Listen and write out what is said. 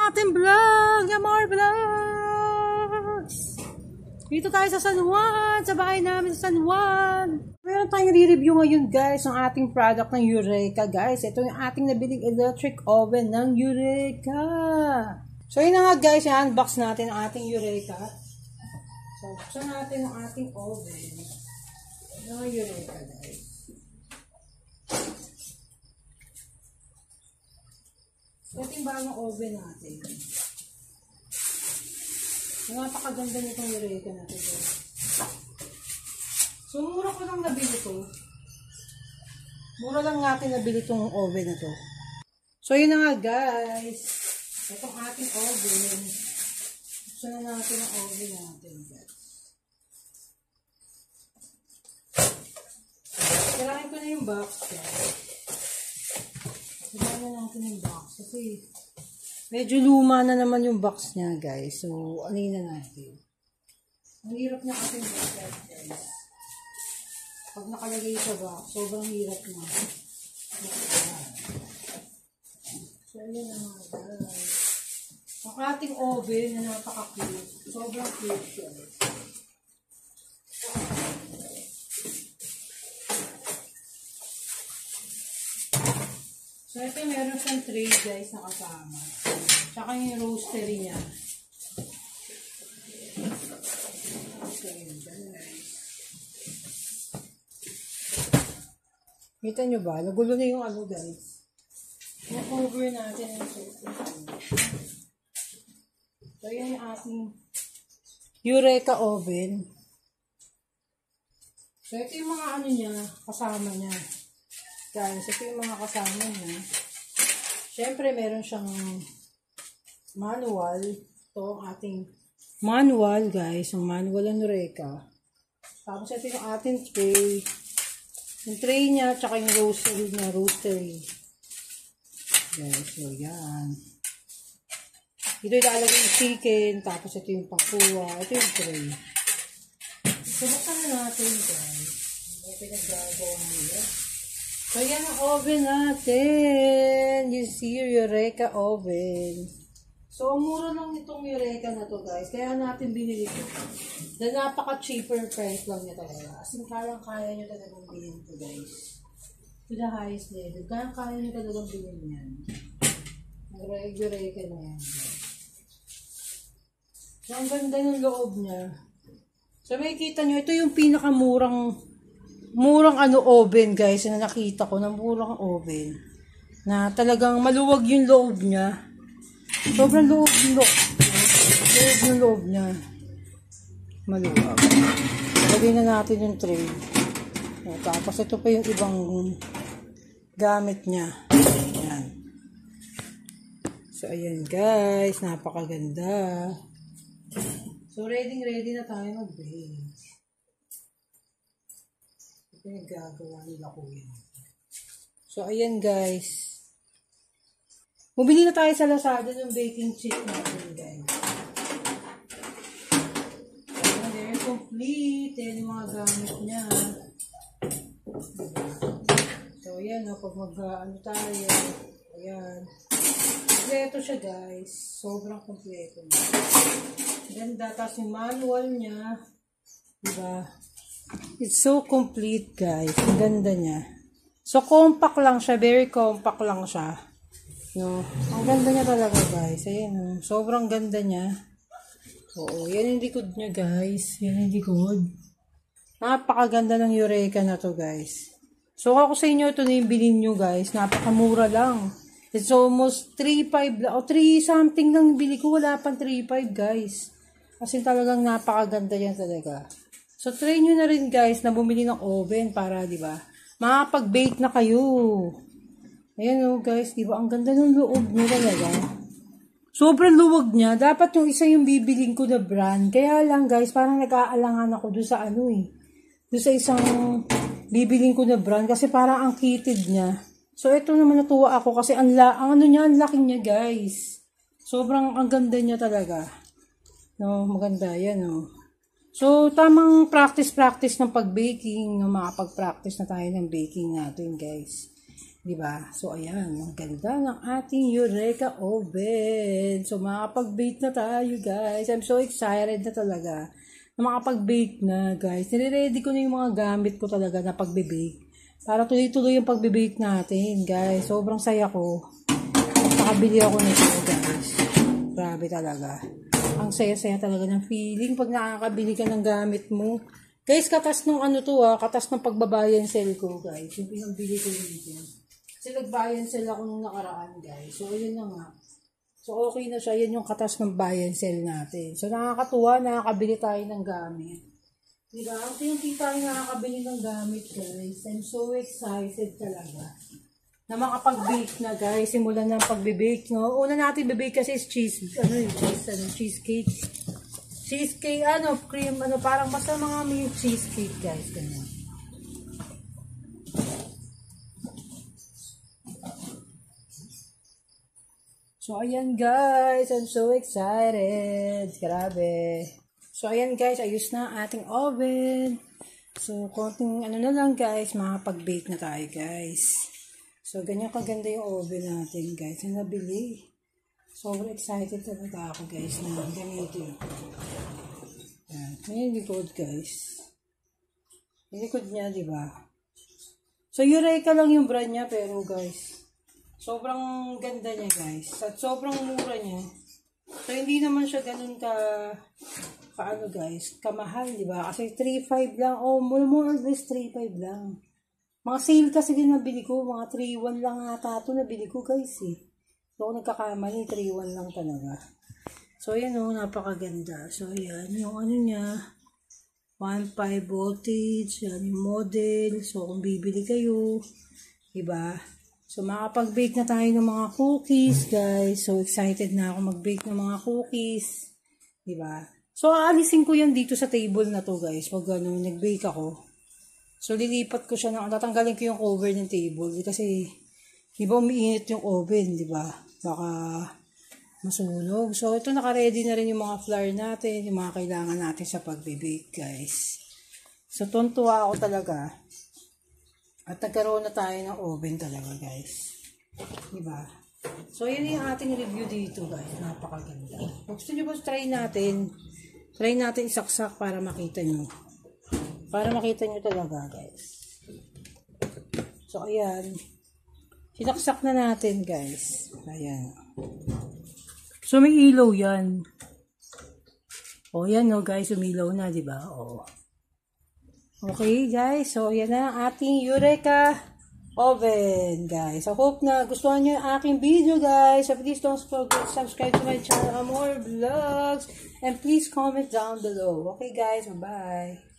ating vlog, Yamar Vlogs. Dito tayo sa San Juan, sa bahay namin sa San Juan. Meron tayong re-review ngayon guys ng ating product ng Eureka guys. Ito yung ating nabiling electric oven ng Eureka. So yun na nga guys, i-unbox natin ang ating Eureka. So buksan natin ang ating oven ng Eureka guys. Ito yung bagong oven natin. Napakaganda nitong Eureka natin. So, mura ko lang nabili ito. Mura lang natin nabili itong oven na to. So, yun na nga guys. Itong ating oven. Buksan na natin ang oven natin guys. Kirahin ko na yung box guys. Kirahin na natin yung box. Kasi, medyo luma na naman yung box niya, guys. So, anin na natin. Ang hirap na ating box, guys. Pag nakalagay sa box, sobrang hirap na. So, ayan na nga, guys. Ang ating oven na napaka-cute. Sobrang cute, guys. So, ito meron siyang tray guys na kasama. Tsaka yung roastery niya. Okay, guys. Kita nyo ba? Nagulo na yung ano guys. Na-cover natin yung surface. So, yan yung ating Eureka oven. So, ito yung mga ano niya, kasama niya. Guys, ito yung mga kasama niya. Siyempre, meron siyang manual. Ito ang ating manual, guys. Ang manual ng Eureka. Tapos, ito yung ating tray. Yung tray niya, tsaka yung roastery niya. Roastery. Guys, so yan. Ito ilalagay yung chicken. Tapos, ito yung pakuwa. Ito yung tray. So, buksan na natin, guys. Ito pinagagawa nila. So, yan ang oven natin. You see your Eureka oven. So, mura lang itong Eureka na to guys. Kaya natin binili ito. Dahil napaka-cheaper price lang niya talaga. As in, kaya nyo talagang bilhin ito guys. To the highest level. Kaya nyo talagang bilhin yan. Eureka na yan. So, ang ganda ng loob niya. So, makikita nyo, ito yung pinakamurang oven guys na nakita ko na murang oven na talagang maluwag yung loob niya. Sobrang loob yung loob niya. Maluwag. Lagay na natin yung tray. Tapos ito pa yung ibang gamit niya. Ayan. So ayan guys, napakaganda. So ready na tayo mag-bake. Nagagawa nila ko yan. So, ayan guys. Bumili na tayo sa Lazada ng baking sheet natin guys. Ayan, they're complete. Ayan yung mga gamit niya. So, ayan o. Pag mag-ano tayo. Ayan. Kompleto siya guys. Sobrang kompleto niya. Ganda. Tapos yung manual niya. Diba? It's so complete guys. Ang ganda niya. So compact lang siya. Very compact lang siya. No? Ang ganda niya talaga guys. Ayan. Sobrang ganda niya. Oo. Yan yung likod niya guys. Yan yung likod. Napakaganda ng Eureka na to guys. So ako sa inyo ito na yung bilhin nyo guys. Napakamura lang. It's almost 3.5 o 3 something lang bili ko. Wala pang 3.5 guys. Kasi talagang napakaganda yan talaga. So, try nyo na rin guys na bumili ng oven para, di ba, makapag-bake na kayo. Ayan o guys, di ba, ang ganda ng loob nyo talaga. Sobrang luwag niya. Dapat yung isa yung bibiling ko na brand. Kaya lang guys, parang nag-aalangan ako doon sa ano eh. Doon sa isang bibiling ko na brand kasi parang ang kitid niya. So, ito naman natuwa ako kasi ang ano niya, ang laki niya guys. Sobrang ang ganda niya talaga. No, maganda yan o. So, tamang practice ng pag-baking, no, makapag-practice na tayo ng baking natin, guys. Diba? So, ayan. Ang ganda ng ating Eureka Oven. So, makakapag-bake na tayo, guys. I'm so excited na talaga na makapag-bake na, guys. Nire-ready ko na yung mga gamit ko talaga na pag-bake. Para tuloy-tuloy yung pag-bake natin, guys. Sobrang saya ko. Nakabili ako nito, guys. Grabe talaga. Ang saya-saya talaga ng feeling pag nakakabili ka ng gamit mo. Guys, katas nung katas ng pagbabayan sale ko, guys. Yung pinambili ko dito. Kasi nag-buy and sell ako nung nakaraan, guys. So, ayun na nga. So, okay na siya. Yan yung katas ng buy and sell natin. So, nakakatuwa. Nakakabili tayo ng gamit. Diba? Ang hindi tayo nakakabili ng gamit, guys. I'm so excited talaga na makapag-bake na, guys. Simulan na ang pagbe-bake, no? Una natin bebake kasi is cheesecake. Cheesecake, cream, parang basta mga milk cheesecake, guys. Ganyan. So, ayan guys, I'm so excited. Grabe. So, ayan guys, ayos na ating oven. So, konting na lang guys, makapag-bake na tayo guys. So, ganyan kaganda yung oven natin guys. Na nabili. Sobrang excited talaga ako guys na gamitin. Ayan. May likod guys. Yung likod niya, diba? So, Eureka lang yung brand niya, pero guys, sobrang ganda niya guys. At sobrang mura niya. So, hindi naman siya ganun guys, kamahal, di ba? Kasi 3.5 lang. More or less 3.5 lang. Mga sale kasi din nabili ko. Mga 3.1 lang ata ito nabili ko guys eh. So, ako nagkakamali, 3.1 lang talaga. So, yan napakaganda. So, yan, yung niya, 1.5 voltage, yan yung model. So, kung bibili kayo, diba? So, makapag-bake na tayo ng mga cookies, guys. So, excited na ako mag-bake ng mga cookies. Diba? So, aalisin ko yan dito sa table na to, guys. Pag nag-bake ako. So, lilipat ko siya tatanggalin ko yung cover ng table. Kasi, diba, umiinit yung oven, diba? Baka masunog. So, ito naka-ready na rin yung mga flour natin, yung mga kailangan natin sa pag-bake, guys. So, tuntua ako talaga. At nagkaroon na tayo ng oven talaga, guys. Diba? So, yun yung ating review dito, guys. Napakaganda. Gusto nyo ba try natin? Try natin isaksak para makita nyo. Para makita nyo talaga, guys. So, ayan. Sinaksak na natin, guys. Ayan. So, may ilaw yan. O, yan, guys. Umilaw na, diba? O. Okay guys, so yan na ang ating Eureka Oven guys. I hope na gustuhan nyo yung aking video guys. So please don't forget to subscribe to my channel for more vlogs. And please comment down below. Okay guys, bye-bye.